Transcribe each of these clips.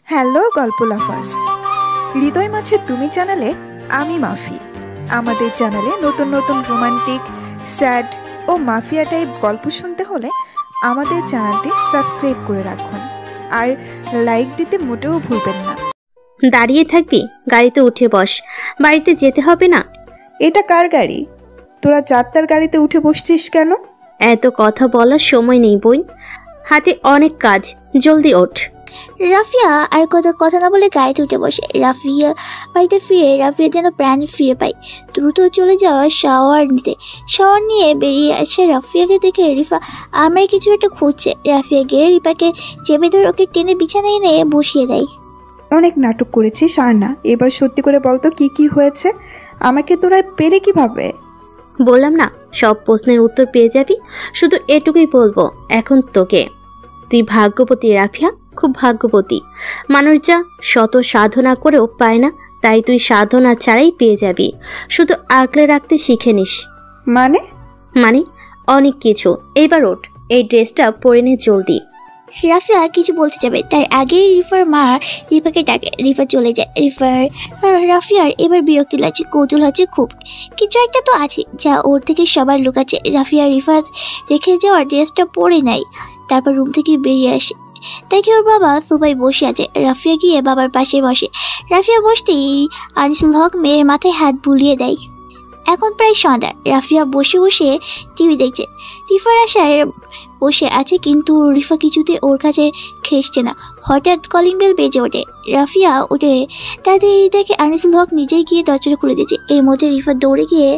Hello গল্প লাফার্স, হৃদয় মাঝে তুমি চ্যানেলে আমি মাফি। আমাদের চ্যানেলে নতুন নতুন রোমান্টিক, স্যাড ও মাফিয়া টাইপ গল্প শুনতে হলে আমাদের চ্যানেলটি সাবস্ক্রাইব করে রাখুন আর লাইক দিতে মোটেও ভুলবেন না। দাঁড়িয়ে থাকবি? গাড়িতে উঠে বস, বাড়িতে যেতে হবে না? এটা কার গাড়ি? তোরা চারটার গাড়িতে উঠে বসছিস কেন? এত কথা বলার সময় নেই বোন, হাতে অনেক কাজ, জলদি ওঠ। রাফিয়া আর কথা না বলে গাড়িতে উঠে বসে। রাফিয়া বাড়িতে ফিরে রাফিয়া যেন প্রাণ ফিরে পায়। দ্রুত চলে যাওয়া শাওয়ার নিয়ে বেরিয়ে আসে। রাফিয়াকে দেখে রিফা আমার কিছু একটা খুঁজছে। রাফিয়া গিয়ে রিফাকে চেপে ধরে ওকে টেনে বিছানায় এনে বসিয়ে দেয়। অনেক নাটক করেছিস আর না, এবার সত্যি করে বলতো কি কি হয়েছে? আমাকে তোরা পেরে কিভাবে? বললাম না সব প্রশ্নের উত্তর পেয়ে যাবি, শুধু এটুকুই বলবো এখন তোকে। তুই ভাগ্যবতী রাফিয়া, খুব ভাগ্যবতী। মানুষ যা শত সাধনা করেও পায় না, তাই তুই সাধনা ছাড়াই পেয়ে যাবি, শুধু আগলে রাখতে শিখে নিস। মানে অনেক কিছু। এইবার ওঠ, এই ড্রেসটা পরে নে জলদি। রাফিয়া কিছু বলতে যাবে তার আগে রিফার মা রিফাকে ডাকে। রিফা চলে যায়। রাফিয়ার এবার বিরক্তি লাগছে, কৌতূহল হচ্ছে খুব। কিছু একটা তো আছে যা ওর থেকে সবার লুকাচ্ছে। রাফিয়া রিফাত রেখে যাওয়ার ড্রেসটা পরে নেয়, তারপর রুম থেকে বেরিয়ে আসে। দেখে ওর বাবা সোফায় বসে আছে। রাফিয়া গিয়ে বাবার পাশে বসে। রাফিয়া বসতেই আনিসুল হক মেয়ের মাথায় হাত বুলিয়ে দেয়। এখন প্রায় সন্ধ্যা। রাফিয়া বসে বসে টিভি দেখছে। রিফার আশায় বসে আছে, কিন্তু রিফা কিছুতে ওর কাছে খেসছে না। হঠাৎ কলিং বেল বেজে ওঠে। রাফিয়া উঠে তাদের দেখে আনিসুল হক নিজেই গিয়ে দরজাটা খুলে দিয়েছে। এর মধ্যে রিফা দৌড়ে গিয়ে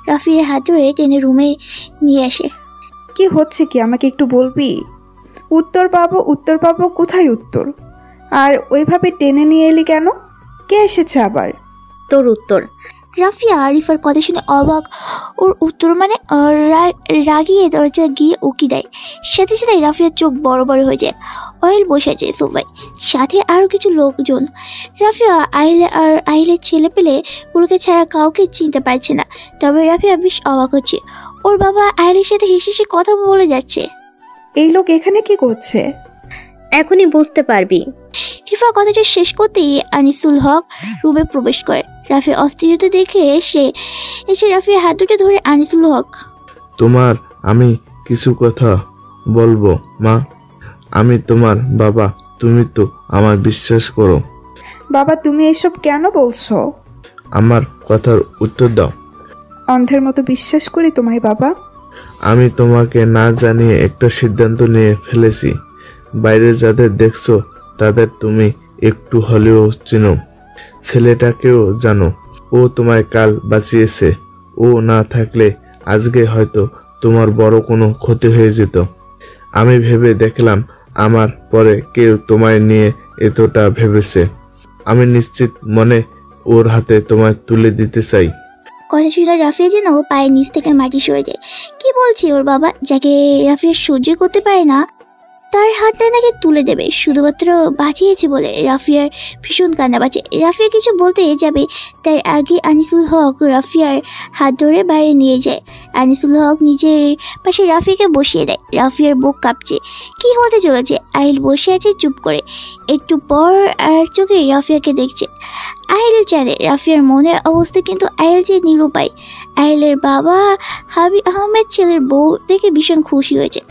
রাফিয়ার হাত ধরে টেনে রুমে নিয়ে আসে। কি হচ্ছে কি আমাকে একটু বলবি? উত্তর পাবো, কোথায় উত্তর? আর ওইভাবে টেনে নিয়ে এলি কেন? কে এসেছে আবার? তোর উত্তর। রাফিয়া রিফার কথা শুনে অবাক। ওর উত্তর মানে? রাগিয়ে দরজা গিয়ে উকি দেয়। সাথে সাথে রাফিয়ার চোখ বড় বড় হয়ে যায়। অয়েল বসে আছে সোফায়, সাথে আরও কিছু লোকজন। রাফিয়া আহিলের ছেলে পেলে পুরোকে ছাড়া কাউকে চিনতে পারছে না। তবে রাফিয়া বেশ অবাক হচ্ছে। ওর বাবা আহিলের সাথে হেসে হেসে কথা বলে যাচ্ছে। এই লোক এখানে কি করছে? এখনই বুঝতে পারবি। রিফা কথাটা শেষ করতেই আনিসুল হক রুমে প্রবেশ করে। রাফিয়া অস্থিরতা দেখে এসে রাফিয়া হাত দুটো ধরে। আনিসুল হক, তোমার আমি কিছু কথা বলবো মা। আমি তোমার বাবা, তুমি তো আমার বিশ্বাস করো। বাবা, তুমি এসব কেন বলছো? আমার কথার উত্তর দাও। অন্ধের মতো বিশ্বাস করি তোমায় বাবা। আমি তোমাকে না জানিয়ে একটা সিদ্ধান্ত নিয়ে ফেলেছি। বাইরে যাদের দেখছো তাদের তুমি একটু হলেও চিনো, ছেলেটাকেও জানো। ও তোমায় কাল বাঁচিয়েছে। ও না থাকলে আজকে হয়তো তোমার বড় কোনো ক্ষতি হয়ে যেত। আমি ভেবে দেখলাম আমার পরে কেউ তোমায় নিয়ে এতটা ভেবেছে। আমি নিশ্চিত মনে ওর হাতে তোমায় তুলে দিতে চাই। কথা শুনে রাফিয়া যেন পায়ের নিচ থেকে মাটি সরে যায়। কি বলছে ওর বাবা? যাকে রাফিয়া সহ্য করতে পারে না তার হাতে নাকি তুলে দেবে শুধুমাত্র বাঁচিয়েছে বলে। রাফিয়ার ভীষণ কান্না পাচ্ছে। রাফিয়া কিছু বলতে যাবে তার আগে আনিসুল হক রাফিয়ার হাত ধরে বাইরে নিয়ে যায়। আনিসুল হক নিজের পাশে রাফিয়াকে বসিয়ে দেয়। রাফিয়ার বুক কাঁপছে। কি হতে চলেছে? আহিল বসে আছে চুপ করে। একটু পর আর চোখে রাফিয়াকে দেখছে। আহিল জানে রাফিয়ার মনের অবস্থা, কিন্তু আহিল যে নিরুপায়। আহিলের বাবা হাবিব আহমেদ ছেলের বউ দেখে ভীষণ খুশি হয়েছে।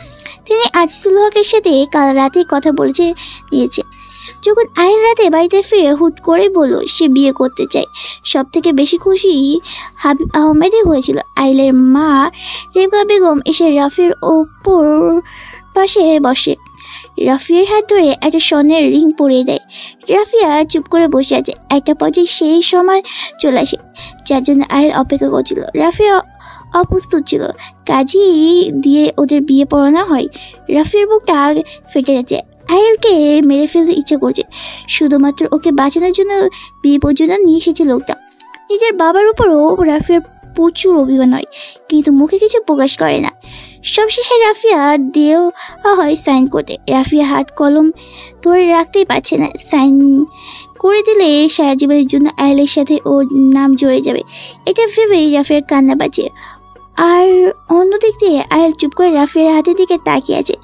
তিনি আনিসুল হকের সাথে কাল রাতে কথা বলেছে দিয়েছে। যখন আহিল রাতে বাড়িতে ফিরে হুট করে বলল সে বিয়ে করতে চায়, সব থেকে বেশি খুশি হাবিব আহমেদই হয়েছিল। আহিলের মা রেবা বেগম এসে রাফির ওপর পাশে বসে। রাফিয়ার হাত ধরে একটা স্বর্ণের রিং পরিয়ে দেয়। রাফিয়া চুপ করে বসে আছে। একটা পর্যায়ে সেই সময় চলে আসে যার জন্য আহিল অপেক্ষা করছিল। রাফিয়া অপ্রস্তুত ছিল, কাজী দিয়ে ওদের বিয়ে পড়ানো হয়। রাফির বুকটা ফেটে যাচ্ছে। আহিলকে মেরে ফেলতে ইচ্ছা করছে, শুধুমাত্র ওকে বাঁচানোর জন্য বিয়ে পর্যন্ত নিয়ে এসেছে লোকটা। নিজের বাবার উপরও রাফিয়ার প্রচুর অভিমান হয়, কিন্তু মুখে কিছু প্রকাশ করে না। সবশেষে রাফিয়া দেওয়া হয় সাইন করতে। রাফিয়া হাত কলম ধরে রাখতেই পারছে না। সাইন করে দিলে সারা জীবনের জন্য আহিলের সাথে ওর নাম জড়ে যাবে। এটা ভেবেই রাফিয়ার কান্না বাজে। আর অন্যদিক দিয়ে আহিল চুপ করে রাফিয়ার হাতের দিকে তাকিয়ে আছে।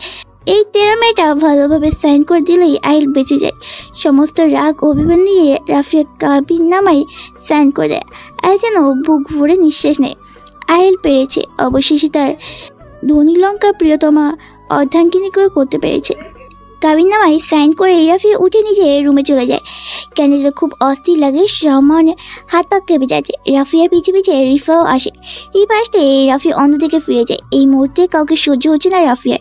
এই তেরা মেয়েটা ভালোভাবে সাইন করে দিলেই আইল বেঁচে যায়। সমস্ত রাগ অভিমান নিয়ে রাফিয়া কাবিন নামায় সাইন করে দেয়। আইল যেন বুক ভরে নিঃশ্বাস নেয়। আইল পেরেছে, অবশেষে তার ধনী লঙ্কার প্রিয়তমা অর্ধাঙ্গিনী করতে পেরেছে। কাবিন নামায় সাইন করে রাফিয়া উঠে নিজে রুমে চলে যায়। কেন যেন খুব অস্থির লাগে, সামান্য হাত পা কেঁপে যাচ্ছে। রাফিয়া পিছে পিছে রিফাও আসে। রিফা আসতে রাফিয়া অন্যদিকে ফিরে যায়। এই মুহূর্তে কাউকে সহ্য হচ্ছে না রাফিয়ার।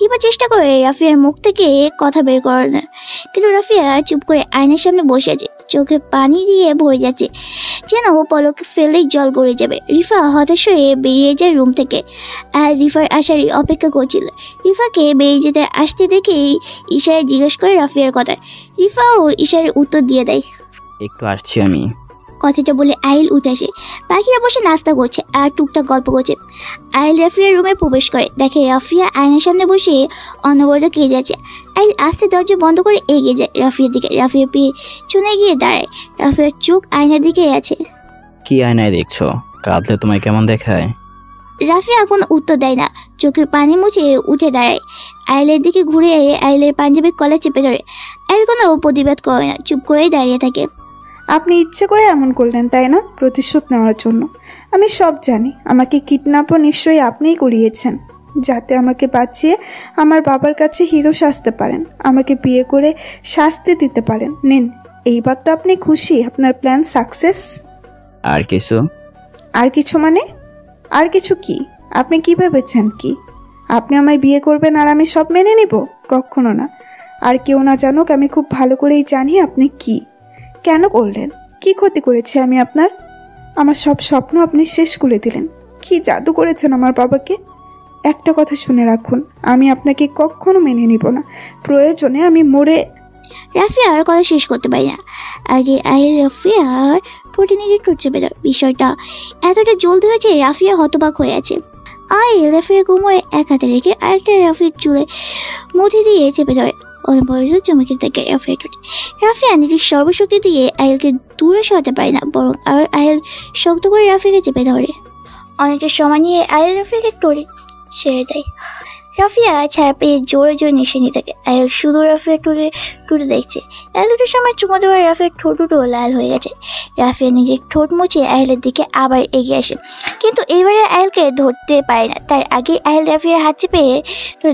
রিফা চেষ্টা করে রাফিয়ার মুখ থেকে কথা বের করানোর, কিন্তু রাফিয়া চুপ করে আয়নার সামনে বসে আছে, চোখে পানি দিয়ে ভরে যাচ্ছে, যেন পলক ফেলেই জল গড়ে যাবে। রিফা হতাশ হয়ে বেরিয়ে যায় রুম থেকে। আর রিফার আসারই অপেক্ষা করছিল। রিফাকে বেরিয়ে যেতে আসতে দেখেই ইশারায় জিজ্ঞেস করে রাফিয়ার কথা। রিফাও ইশারার উত্তর দিয়ে দেয়, একটু আসছি আমি। কথাটা বলে আইল উঠে আসে। বাকিরা বসে নাস্তা করছে আর টুকটাক গল্প করছে। আইল রাফিয়ার রুমে প্রবেশ করে, দেখে রাফিয়া আয়নার সামনে বসে অনবরত কেঁদে যাচ্ছে। আইল আস্তে দরজা বন্ধ করে এগিয়ে যায় রাফিয়ার দিকে। রাফিয়া পেছনে গিয়ে দাঁড়ায়। রাফিয়ার চোখ আয়নার দিকে আছে। কি আয়নায় দেখছো? কাঁদলে তোমায় কেমন দেখায়? রাফিয়া কোনো উত্তর দেয় না, চোখের পানি মুছে উঠে দাঁড়ায়। আইলের দিকে ঘুরে আইলের পাঞ্জাবির কলার চেপে ধরে। আইল কোনো প্রতিবাদ করে না, চুপ করেই দাঁড়িয়ে থাকে। আপনি ইচ্ছে করে এমন করলেন তাই না, প্রতিশোধ নেওয়ার জন্য? আমি সব জানি। আমাকে কিডন্যাপও নিশ্চয়ই আপনিই করিয়েছেন, যাতে আমাকে বাঁচিয়ে আমার বাবার কাছে হিরো সাজতে পারেন, আমাকে বিয়ে করে শাস্তি দিতে পারেন। নিন, এইবার তো আপনি খুশি? আপনার প্ল্যান সাকসেস। আর কিছু? আর কিছু মানে? আর কিছু কি? আপনি কি ভেবেছেন কি আপনি আমায় বিয়ে করবেন আর আমি সব মেনে নেব? কখনো না। আর কেউ না জানুক, আমি খুব ভালো করেই জানি আপনি কি কেন করলেন, কি ক্ষতি করেছি আমি আপনার। আমার সব স্বপ্ন আপনি শেষ করে দিলেন। কি জাদু করেছেন আমার বাবাকে। একটা কথা শুনে রাখুন, আমি আপনাকে কখনো মেনে নিব না। প্রয়োজনে আমি মরে। রাফিয়া আর কথা শেষ করতে পারি না, আগে আইল রাফিয়ার ঠোঁটে নিজে ঠোঁট চেপে দেয়। বিষয়টা এতটা জলদি হয়েছে রাফিয়া হতবাক হয়ে আছে। আইল রাফিয়ার কোমরে এক হাতে রেখে আরেকটা রাফিয়ার চুলে মুঠি দিয়ে চেপে ধরে। অনবরত চমকে থাকে রাফিয়া ঠোঁটে। রাফিয়া নিজের সর্বশক্তি দিয়ে আইলকে দূরে সরাতে পারে না, বরং আর আইল শক্ত করে রাফিয়াকে চেপে ধরে। অনেকটা সময় নিয়ে আইল রাফিয়াকে টোরে ছেড়ে দেয়। রাফিয়া ছাড়া পেয়ে জোরে জোরে নিশে নিয়ে থাকে। আইল শুধু রাফিয়া টুটে দেখছে। এতটা সময় চুমো দেওয়ার রাফিয়ার ঠোঁট দুটো লাল হয়ে গেছে। রাফিয়া নিজের ঠোঁট মুছে আইলের দিকে আবার এগিয়ে আসে, কিন্তু এবারে আইলকে ধরতে পারে না। তার আগে আইল রাফিয়ার হাত চেপে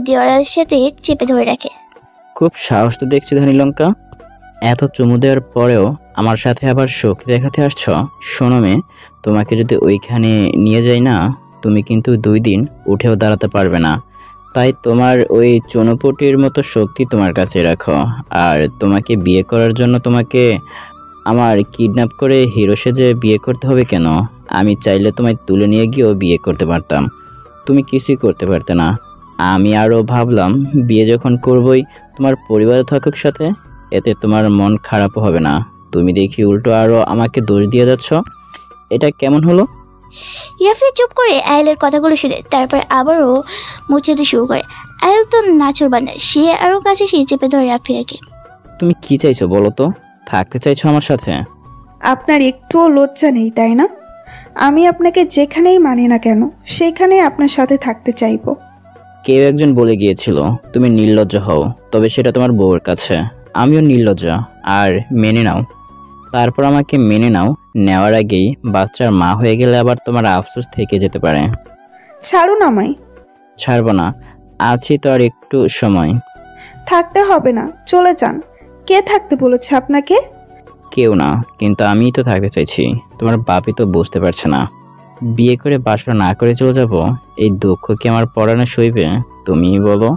দেওয়ালের সাথে চেপে ধরে রাখে। খুব সাহস তো দেখছি ধনী লঙ্কা। এত চুমু দেওয়ার পরেও আমার সাথে আবার শক্তি দেখাতে আসছ। শোনো মেয়ে, তোমাকে যদি ওইখানে নিয়ে যাই না, তুমি কিন্তু 2 দিন উঠেও দাঁড়াতে পারবে না। তাই তোমার ওই চুনোপুটির মতো শক্তি তোমার কাছে রাখো। আর তোমাকে বিয়ে করার জন্য তোমাকে আমার কিডন্যাপ করে হিরো সেজে বিয়ে করতে হবে কেন? আমি চাইলে তোমায় তুলে নিয়ে গিয়েও বিয়ে করতে পারতাম, তুমি কিছুই করতে পারতে না। আমি আরও ভাবলাম বিয়ে যখন করবই তোমার পরিবারে থাকুক সাথে, এতে তোমার মন খারাপও হবে না। তুমি দেখি উল্টো আরও আমাকে দোষ দিয়ে যাচ্ছ। এটা কেমন হলো? রাফিয়া চুপ করে আইলের কথাগুলো শুনে তারপর আবারও মুছাতে শুরু করে। আইল তো নাচর বানায়, সে আরও কাছে সে চেপে ধরে রাফিয়াকে। তুমি কি চাইছো বলো তো? থাকতে চাইছো আমার সাথে? আপনার একটুও লজ্জা নেই তাই না? আমি আপনাকে যেখানেই মানি না কেন, সেখানেই আপনার সাথে থাকতে চাইবো। কেউ একজন বলে গিয়েছিল তুমি নির্লজ্জ হও, তবে সেটা তোমার বউয়ের কাছে। আমিও নির্লজ্জ, আর মেনে নাও। তারপর আমাকে মেনে নাও। নেওয়ার আগেই বাচ্চার মা হয়ে গেলে আবার তোমার আফসোস থেকে যেতে পারে। ছাড়ুন আমায়। ছাড়বো না, আছি তো আর একটু সময়। থাকতে হবে না, চলে যান। কে থাকতে বলেছে আপনাকে? কেউ না, কিন্তু আমিই তো থাকতে চাইছি। তোমার বাপই তো বুঝতে পারছে না। বিয়ে করে বাসা না করে চলে যাব, এই দুঃখ কি আমার পরাণে সইবে? তুমিই বলো।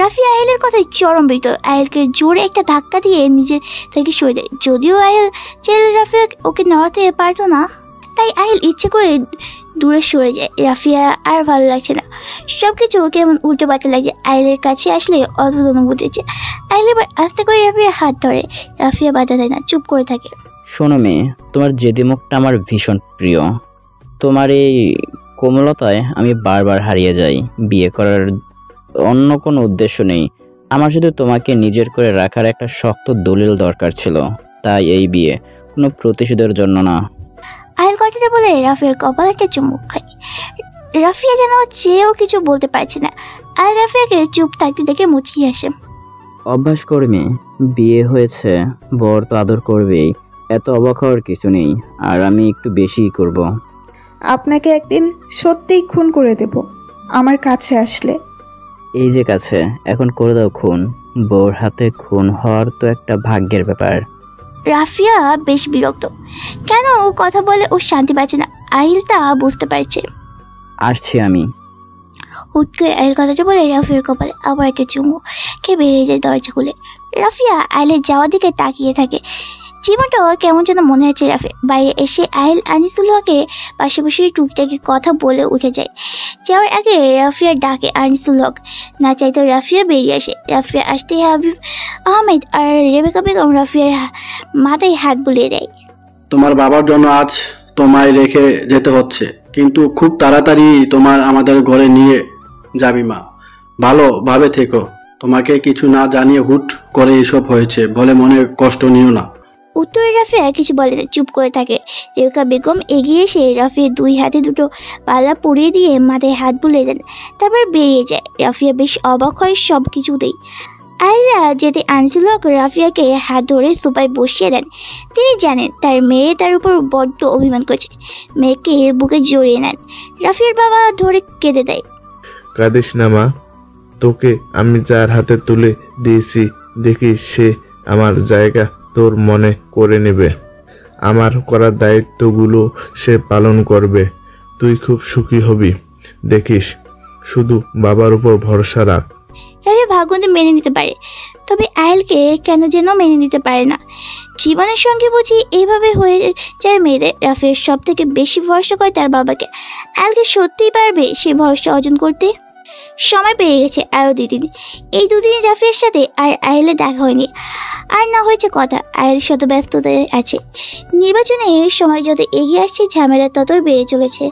রাফিয়া আইলের কথায় চরম বিরক্ত। আইলকে জোরে একটা ধাক্কা দিয়ে নিজে থেকে সরে দেয়। যদিও আইল চাইলে রাফিয়া ওকে নড়াতে পারতো না, তাই আইল ইচ্ছে করে দূরে সরে যায়। রাফিয়া আর ভালো লাগছে না, সব কিছু কেমন উল্টো পাল্টা লাগছে। আইলের কাছে আসলে অদ্ভুত অনুভূতি হচ্ছে। আইল এবার আস্তে করে রাফিয়া হাত ধরে। রাফিয়া বাধা দেয় না, চুপ করে থাকে। শোনো মেয়ে, তোমার জেদি মুখটা আমার ভীষণ প্রিয়। তোমার এই কোমলতায় আমি বারবার হারিয়ে যাই। বিয়ে করার অন্য কোনো উদ্দেশ্য নেই, আমার শুধু তোমাকে নিজের করে রাখার একটা শক্ত দলিল দরকার ছিল। তাই এই বিয়ে, কোনো প্রতিশোধের জন্য না। আইল কথাটা বলে রাফিয়ার কপাল একটা চুমুক খায়। রাফিয়া যেন চেয়েও কিছু বলতে পারছে না। আর রাফিয়াকে চুপ থাকতে দেখে মুচকি আসে। অভ্যাস কর্মী, বিয়ে হয়েছে, বর তো আদর করবেই, এত অবাক হওয়ার কিছু নেই। আর আমি একটু বেশিই করব। আপনাকে একদিন সত্যিই খুন করে দেব আমার কাছে আসলে। এই যে কাছে, এখন করে দাও খুন। বউর হাতে খুন হওয়ার তো একটা ভাগ্যের ব্যাপার। রাফিয়া বেশ বিরক্ত, কেন ও কথা বলে ও শান্তি পাচ্ছে না। আহিল তা বুঝতে পারছে। আসছি আমি। হুট করে আইল কথাটা বলে রাফিয়ার কপালে আবার একটা চুমু খেয়ে বেরিয়ে যায় দরজা খুলে। রাফিয়া আইলের যাওয়ার দিকে তাকিয়ে থাকে। জীবনটা কেমন যেন মনে হচ্ছে রাফিয়া। বাইরে এসে আইল আনিসুল হকের পাশে বসে টুকটাকি কথা বলে উঠে যায়। যাওয়ার আগে রাফিয়া ডাকে আনিসুল হক, না চাইতেও রাফিয়া বেরিয়ে আসে। রাফিয়া আসতে হাবিব আহমেদ আর রেবেকা বেগম রাফিয়ার মাথায় হাত বুলিয়ে দেয়। তোমার বাবার জন্য আজ তোমায় রেখে যেতে হচ্ছে, কিন্তু খুব তাড়াতাড়ি তোমার আমাদের ঘরে নিয়ে যাবি মা। ভালোভাবে থেকো। তোমাকে কিছু না জানিয়ে হুট করে এসব হয়েছে বলে মনে কষ্ট নিও না। উত্তরে রাফিয়া কিছু বলে না, চুপ করে থাকে। রেবেকা বেগম এগিয়ে এসে রাফিয়া দুই হাতে দুটো পাল্লা পরিয়ে দিয়ে মাথায় হাত বুলিয়ে দেন, তারপর বেরিয়ে যায়। রাফিয়া বেশ অবাক হয় সব কিছুতেই। আইরা যেতে আনিসুল হক রাফিয়াকে হাত ধরে সোফায় বসিয়ে দেন। তিনি জানেন তার মেয়ে তার উপর বড্ড অভিমান করেছে। মেয়েকে বুকে জড়িয়ে নেন। রাফিয়ার বাবা ধরে কেঁদে দেয়। কাঁদিস না মা, তোকে আমি যার হাতে তুলে দিয়েছি দেখিস সে আমার জায়গা তোর মনে করে নেবে। আমার করা দায়িত্বগুলো সে পালন করবে। তুই খুব সুখী হবি দেখিস। শুধু বাবার উপর ভরসা রাখ। রাফিয়া ভাগ্যকে মেনে নিতে পারে, তবে আয়েলকে কেন যেন মেনে নিতে পারে না। জীবনের সঙ্গে বুঝি এইভাবে হয়ে যায় মেয়েদের। রাফিয়ার সব থেকে বেশি ভরসা করে তার বাবাকে। আয়েলকে সত্যিই পারবে সে ভরসা অর্জন করতে? সময় পেরিয়ে গেছে আরও 2 দিন। এই 2 দিন রাফিয়ার সাথে আর আয়েলের দেখা হয়নি, আর না হয়েছে কথা। আয়েল শত ব্যস্ততায় আছে। নির্বাচনের সময় যত এগিয়ে আসছে ঝামেলা ততই বেড়ে চলেছে।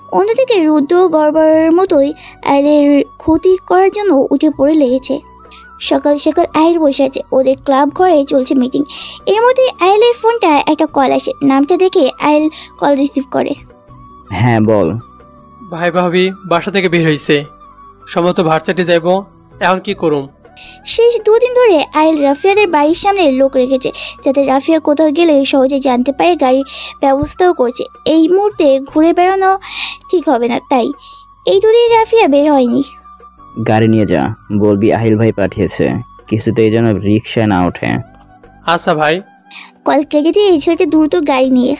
অন্যদিকে রুদ্র বরাবরের মতোই আয়েলের ক্ষতি করার জন্য উঠে পড়ে লেগেছে। সকাল সকাল আয়েল বসে আছে, ওদের ক্লাব ঘরে চলছে মিটিং। এর মধ্যে আয়েলের ফোনটা একটা কল আসে। নামটা দেখে আয়েল কল রিসিভ করে। হ্যাঁ বল। ভাই ভাবি বাসা থেকে বের হয়েছে, সম্ভবত ভার্সিটি যাইব। এখন কি করুম? শেষ 2 দিন ধরে আয়েল রাফিয়াদের বাড়ির সামনে লোক রেখেছে, যাতে রাফিয়া কোথাও গেলে সহজে জানতে পারে। গাড়ির ব্যবস্থাও করছে। এই মুহূর্তে ঘুরে বেড়ানো ঠিক হবে না, তাই এই 2 দিন রাফিয়া বের হয়নি। গাড়ি নিয়ে যা, বলবি আহিল ভাই পাঠিয়েছে, কিছুতেই যেন রিক্সায় না ওঠে। আচ্ছা ভাই। কল কেটে দিয়ে এই ছেলেটা দ্রুত গাড়ি নিয়ে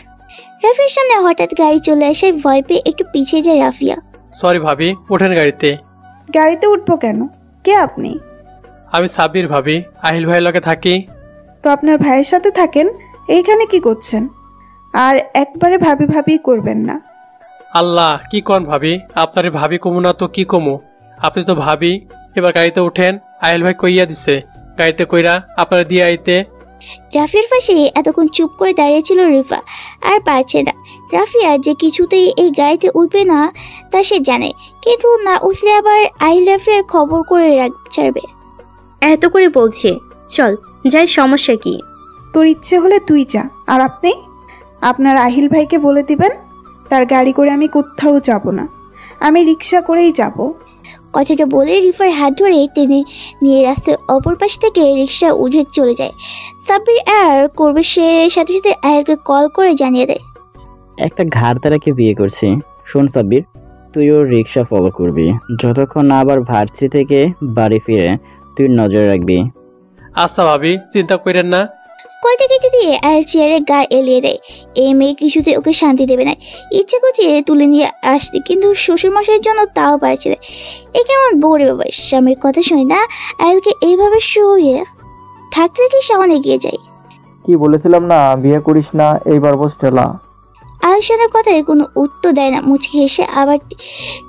রাফিয়ার সামনে হঠাৎ গাড়ি চলে আসায় ভয় পেয়ে একটু পিছিয়ে যায় রাফিয়া। সরি ভাবি, ওঠেন গাড়িতে। গাড়িতে উঠবো কেন? কে আপনি? আমি সাব্বির ভাবি, আহিল ভাইয়ের লগে থাকি। তো আপনার ভাইয়ের সাথে থাকেন, এইখানে কি করছেন? আর একবারে ভাবি ভাবি করবেন না। আল্লাহ, কি কন ভাবি? আপনার ভাবি কমু না তো কি কমু? আপনি তো ভাবি। এবার গাড়িতে উঠেন, আহিল ভাই কইয়া দিছে গাড়িতে কইরা আপনারা দিয়ে আইতে। রাফিয়ার পাশে এতক্ষণ চুপ করে দাঁড়িয়েছিল রিফা, আর পারছে না। রাফিয়া যে কিছুতেই এই গাড়িতে উঠবে না তা সে জানে, কিন্তু না উঠলে আবার আহিল রাফিয়ার খবর করে ছাড়বে। এত করে বলছে, চল যাই, সমস্যা কি? তোর ইচ্ছে হলে তুই যা, আর আপনি আপনার আহিল ভাইকে বলে দিবেন তার গাড়ি করে আমি কোথাও যাব না, আমি রিক্সা করেই যাব। কথাটা বলে রিফার হাত ধরে টেনে নিয়ে রাস্তার অপর পাশ থেকে রিক্সা উঠে চলে যায়। সাব্বির আর করবে সে সাথে সাথে আয়ালকে কল করে জানিয়ে দেয়। একটা ঘাড় তারাকে বিয়ে করছি। শোন সাব্বির, তুই ওর রিক্সা ফলো করবি, যতক্ষণ না আবার ভার্সিটি থেকে বাড়ি ফিরে তুই নজর রাখবি। আচ্ছা ভাবি, চিন্তা করেন না। কলটা কেটে দিয়ে আয়াল চেয়ারে গা এলিয়ে দেয়। এই মেয়ে কিছুতে ওকে শান্তি দেবে না। ইচ্ছে করছে তুলে নিয়ে আসতে, কিন্তু শ্বশুরমশাইয়ের জন্য তাও পারছে না। এ কেমন বউরে বাবা, স্বামীর কথা শুনে না আয়ালকে এইভাবে শুয়ে থাকতে থেকে সামনে এগিয়ে যায়। কি বলেছিলাম না বিয়ে করিস না, এইবার বস ঠেলা। আয়ুষানের কথায় কোনো উত্তর দেয় না, মুচকি এসে আবার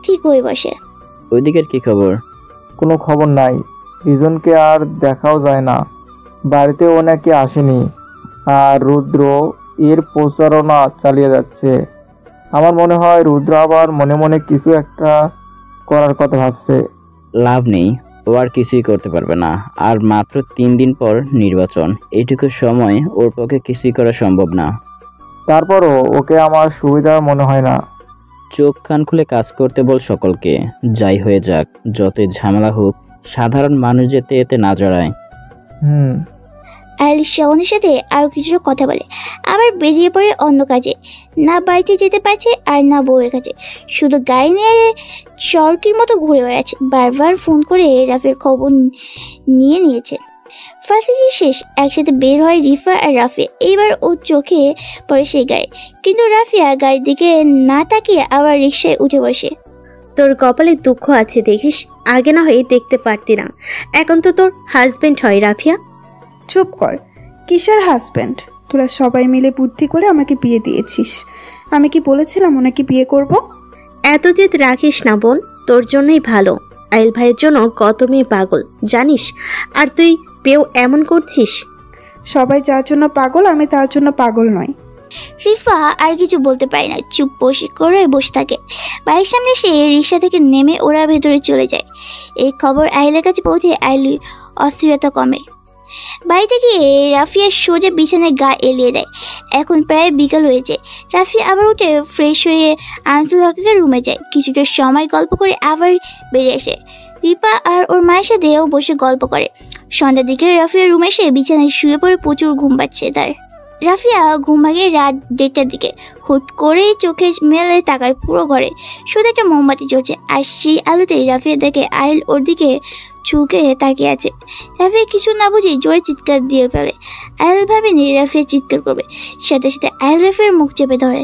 ঠিক হয়ে বসে। ওইদিকের কি খবর? কোনো খবর নাই, রিজনকে আর দেখাও যায় না, বাড়িতেও নাকি আসেনি, আর রুদ্র এর প্রচারণা চালিয়ে যাচ্ছে। আমার মনে হয় রুদ্র আবার মনে মনে কিছু একটা করার কথা ভাবছে। লাভ নেই, ও আর কিছুই করতে পারবে না। আর মাত্র 3 দিন পর নির্বাচন, এইটুকু সময় ওর পক্ষে কিছুই করা সম্ভব না। তারপরও ওকে আমার সুবিধা মনে হয় না। চোখ কান খুলে কাজ করতে বল সকলকে। যাই হয়ে যাক, যতই ঝামেলা হোক, সাধারণ মানুষ যেতে এতে না জড়ায়। হুম। আয়াল শাওনের সাথে আরও কিছু কথা বলে, আবার বেরিয়ে পড়ে অন্য কাজে। না বাড়িতে যেতে পারছে আর না বউয়ের কাছে, শুধু গাড়ি নিয়ে চরকির মতো ঘুরে বেড়াচ্ছে। বারবার ফোন করে রাফির খবর নিয়েছে। ফার্সিটি শেষ, একসাথে বের হয় রিফা আর রাফিয়া। এইবার ওর চোখে পড়ে সেই গাড়ি, কিন্তু রাফিয়া গাড়ির দিকে না তাকিয়ে আবার রিকশায় উঠে বসে। তোর কপালে দুঃখ আছে দেখিস, আগে না হয়ে দেখতে পারতি না, এখন তো তোর হাজবেন্ড হয় রাফিয়া। চুপ কর, কিসের হাজব্যান্ড? তোরা সবাই মিলে বুদ্ধি করে আমাকে বিয়ে দিয়েছিস। আমি কি বলেছিলাম ওনাকে বিয়ে করব? এত জেদ রাখিস না বোন, তোর জন্যই ভালো। আইল ভাইয়ের জন্য কত মেয়ে পাগল জানিস, আর তুই পেয়েও এমন করছিস। সবাই যার জন্য পাগল, আমি তার জন্য পাগল নয়। রিফা আর কিছু বলতে পারে না, চুপ করে বসে থাকে। বাড়ির সামনে এসে রিক্সা থেকে নেমে ওরা ভেতরে চলে যায়। এই খবর আইলের কাছে পৌঁছে আইল অস্থিরতা কমে। বাড়িতে গিয়ে রাফিয়া সোজা বিছানায় গা এলিয়ে দেয়। এখন প্রায় বিকাল হয়েছে। রাফিয়া আবার উঠে ফ্রেশ হয়ে আনসুল হকের রুমে যায়। কিছুটা সময় গল্প করে আবার বেরিয়ে আসে। রিপা আর ওর মায়ের সাথেও বসে গল্প করে। সন্ধ্যার দিকে রাফিয়া রুমে এসে বিছানায় শুয়ে পড়ে প্রচুর ঘুম পাচ্ছে তার। রাফিয়া ঘুম ভাঙে রাত 1:30টার দিকে। হুট করে চোখে মেলে তাকায় পুরো ঘরে শুধু একটা মোমবাতি জ্বলছে, আর সেই আলোতেই রাফিয়া দেখে আইল ওর দিকে ঝুঁকে তাকিয়ে আছে। রাফিয়া কিছু না বুঝে জোরে চিৎকার দিয়ে ফেলে। আইল ভাবেনি রাফিয়া চিৎকার করবে, সাথে সাথে আইল রাফিয়ার মুখ চেপে ধরে।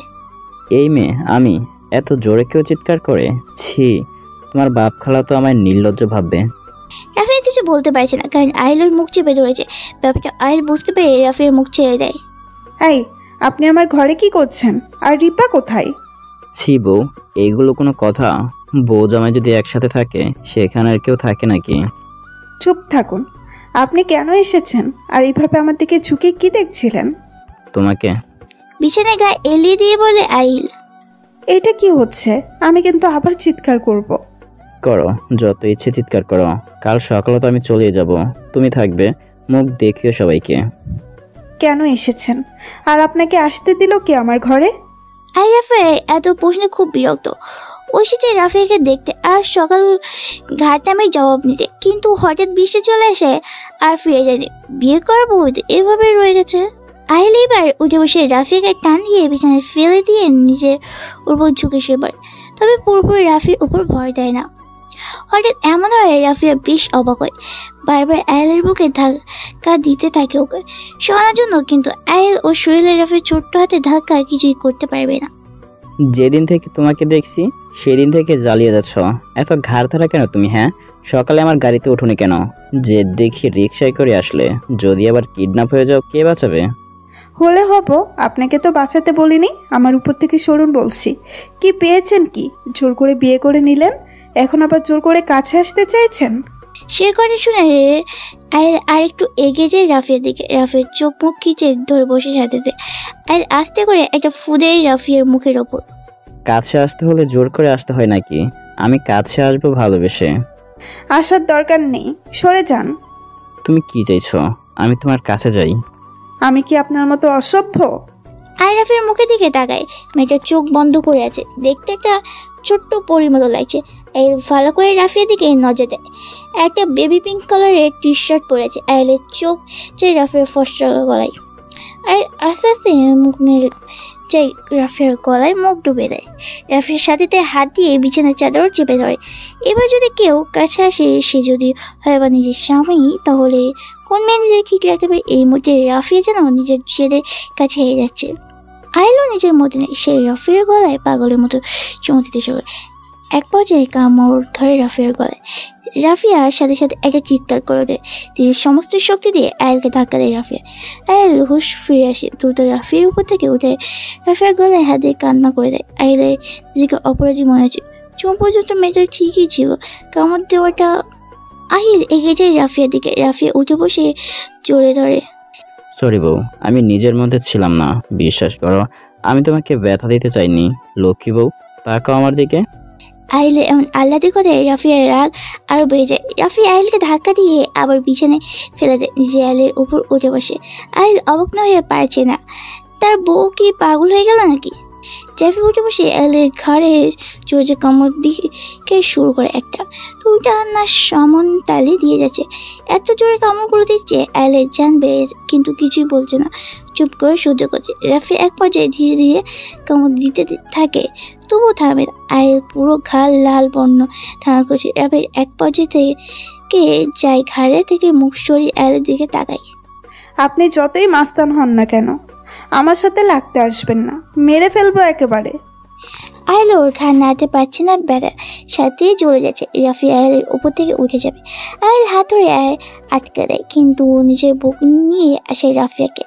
এই মেয়ে, আমি এত জোরে কেউ চিৎকার করে? ছি, তোমার বাপ খালা তো আমায় নির্লজ্জ ভাববে। রাফিয়া কিছু বলতে পারছে না, কারণ আইল ওর মুখ চেপে ধরেছে। ব্যাপারটা আইল বুঝতে পেরে রাফিয়ার মুখ ছেড়ে দেয়। এই, আপনি আমার ঘরে কি করছেন? আর রিপা কোথায়? ছি বউ, এইগুলো কোনো কথা? বউ জামাই যদি একসাথে থাকে, সেখানে আর কেউ থাকে নাকি? চুপ থাকুন। আপনি কেন এসেছেন? আর এইভাবে আমার দিকে ঝুঁকে কি দেখছিলেন? তোমাকে। বিছানায় গা এলিয়ে দিয়ে বলে আইল। এটা কি হচ্ছে? আমি কিন্তু আবার চিৎকার করব। করো, যত ইচ্ছে চিৎকার করো। কাল সকালে তো আমি চলে যাব, তুমি থাকবে, মুখ দেখিও সবাইকে। কেন এসেছেন? আর আপনাকে আসতে দিল কে আমার ঘরে? আই রাফিয়া এত প্রশ্নে খুব বিরক্ত। ও এসেছে রাফিয়াকে দেখতে আর সকাল ঘাটে জবাব নিতে, কিন্তু হঠাৎ বৃষ্টি চলে আসে আর ফিরে যায়নি। বিয়ে করবো এভাবে রয়ে গেছে। আইল এবার উঠে বসে রাফিয়াকে টান দিয়ে বিছানায় ফেলে দিয়ে নিজের উপর ঝুঁকে শুয়ে পড়ে, তবে পুরোপুরি রাফির উপর ভয় দেয় না। হঠাৎ এমন হয় রাফিয়া বেশ অবাক হয়, বারবার আইলের বুকে ধাক্কা দিতে থাকে ওকে শোনার জন্য, কিন্তু আইল ও শরীরে রাফির ছোট্ট হাতে ধাক্কা কিছুই করতে পারবে না। যেদিন থেকে তোমাকে দেখছি সেদিন থেকে জ্বালিয়ে যাচ্ছ। এত ঘাড় ধরা কেন তুমি? হ্যাঁ, সকালে আমার গাড়িতে উঠোনি কেন? যে দেখি রিক্সায় করে আসলে, যদি আবার কিডন্যাপ হয়ে যাও কে বাঁচাবে? হলে হব, আপনাকে তো বাঁচাতে বলিনি। আমার উপর থেকে সরুন বলছি। কি পেয়েছেন কি? জোর করে বিয়ে করে নিলেন, এখন আবার জোর করে কাছে আসতে চাইছেন? সে কথা শুনে আইল আরেকটু এগিয়ে যায় রাফিয়ার দিকে। রাফিয়ার চোখ মুখ খিচে ধরে বসে সাথে আইল আস্তে করে একটা ফুদেই রাফিয়ার মুখের ওপর। কাছে আসতে হলে জোর করে আসতে হয় নাকি? আমি কাছে আসবো ভালোবেসে। আসার দরকার নেই, সরে যান। তুমি কি চাইছো আমি তোমার কাছে যাই? আমি কি আপনার মতো অসভ্য? আর রাফিয়ার মুখের দিকে তাকায়। মেয়েটার চোখ বন্ধ করে আছে, দেখতে একটা ছোট্ট পরীর মতো লাগছে। এই ভালো করে রাফিয়ার দিকে নজর দেয়। একটা বেবি পিঙ্ক কালারের টি শার্ট পরেছে। আইলের চোখ চাই রাফিয়ার ফসা গলায়। আর আস্তে আস্তে মুখ নেড়ে চাই রাফিয়ার গলায় মুখ ডুবে দেয়। রাফিয়ার সাথেতে হাত দিয়ে বিছানার চাদর চেপে ধরে। এবার যদি কেউ কাছে আসে, সে যদি হয় বা নিজের স্বামী, তাহলে কোন মেয়ে নিজের ঠিক রাখতে পারে? এই মুহূর্তে রাফিয়া যেন নিজের ছেলের কাছে হেরে যাচ্ছে। আইলও নিজের মধ্যে নেই, সেই রাফিয়ার গলায় পাগলের মতো চুমু দিতে শুরু করে। এক পর্যায়ে কামড় ধরে রাফিয়ার গলায়। রাফিয়া সাথে সাথে একটা চিৎকার করে দেয়। তিনি সমস্ত শক্তি দিয়ে আইলকে ধাক্কা দেয় রাফিয়া। আইল হুশ ফিরে আসে, দ্রুত রাফিয়ার উপর থেকে উঠে রাফিয়ার গলায় হাত দিয়ে কান্না করে দেয়। আইলের নিজেকে অপরাধী মনে হচ্ছে। চুমু পর্যন্ত মেয়েটা ঠিকই ছিল, কামড় দেওয়াটা। আহিল এগিয়ে যায় রাফিয়ার দিকে। রাফিয়া উঠে বসে জোরে ধরে। সরি বউ, আমি নিজের মধ্যে ছিলাম না, বিশ্বাস করো। আমি তোমাকে ব্যথা দিতে চাইনি। লক্ষ্মী বউ, তাকাও আমার দিকে। আইলে এমন আহ্লাদে কথায় রাফিয়ার রাগ আরও বেড়ে যায়। রাফিয়া আইলকে ধাক্কা দিয়ে আবার বিছানায় ফেলে দেয়, নিজে আইলের উপর উঠে বসে। আইল অবাক না হয়ে পারছে না, তার বউ কি পাগল হয়ে গেল নাকি? রাফি উঠে বসে আয়ালের ঘাড়ে জোরে কামড় দিকে শুরু করে একটা দুইটা না সমান তালে দিয়ে যাচ্ছে। এত জোরে কামড়গুলো দিচ্ছে আয়ালের জান বেড়ে যাচ্ছে, কিন্তু কিছুই বলছে না, চুপ করে সহ্য করছে। রাফি এক পর্যায়ে ধীরে ধীরে কামড় দিতে থাকে, তবুও থামে না। আয়াল পুরো ঘাড় লাল বর্ণ ধারণ করছে। রাফির এক পর্যায়ে থেকে যাই ঘাড়ে থেকে মুখ সরিয়ে আয়ালের দিকে তাকাই। আপনি যতই মাস্তান হন না কেন আমার সাথে লাগতে আসবেন না, মেরে ফেলবো একেবারে। আয়াল ওর ঘাড় নাড়তে পারছে না, ব্যাটার সাথেই চলে যাচ্ছে। রাফি আয়ালের উপর থেকে উঠে যাবে। আয়াল হাত ধরে আটকে দেয়, কিন্তু নিজের বুক নিয়ে আসে রাফিয়াকে।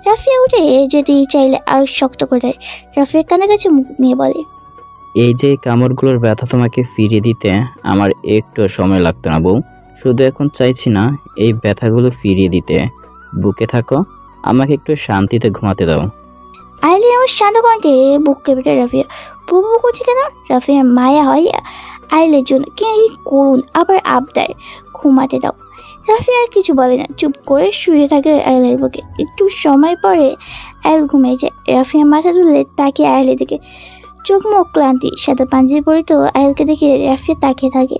রাফিয়া উঠে যেতেই চাইলে আর শক্ত করে দেয়। রাফিয়ার কানের কাছে মুখ নিয়ে বলে, এই যে কামড়গুলোর ব্যথা তোমাকে ফিরিয়ে দিতে আমার একটু সময় লাগতো না বউ। শুধু এখন চাইছি না এই ব্যথাগুলো ফিরিয়ে দিতে। বুকে থাকো, আমাকে একটু শান্তিতে ঘুমাতে দাও। আয়ালের আমার শান্ত কণ্ঠে বুক কেঁপে রাফিয়া বুবু করছে কেন? রাফিয়ার মায়া হয় আয়ালের জন্য, কি করুন আবার আবদার, ঘুমাতে দাও। রাফিয়া আর কিছু বলে না, চুপ করে শুয়ে থাকে আয়ালের বুকে। একটু সময় পরে আয়াল ঘুমিয়ে যায়। রাফিয়া মাথা তুলে তাকিয়ে আয়ালের দিকে, চোখ মুখ ক্লান্তি, সাদা পাঞ্জাবি পরিত আয়ালকে দেখে রাফিয়া তাকিয়ে থাকে।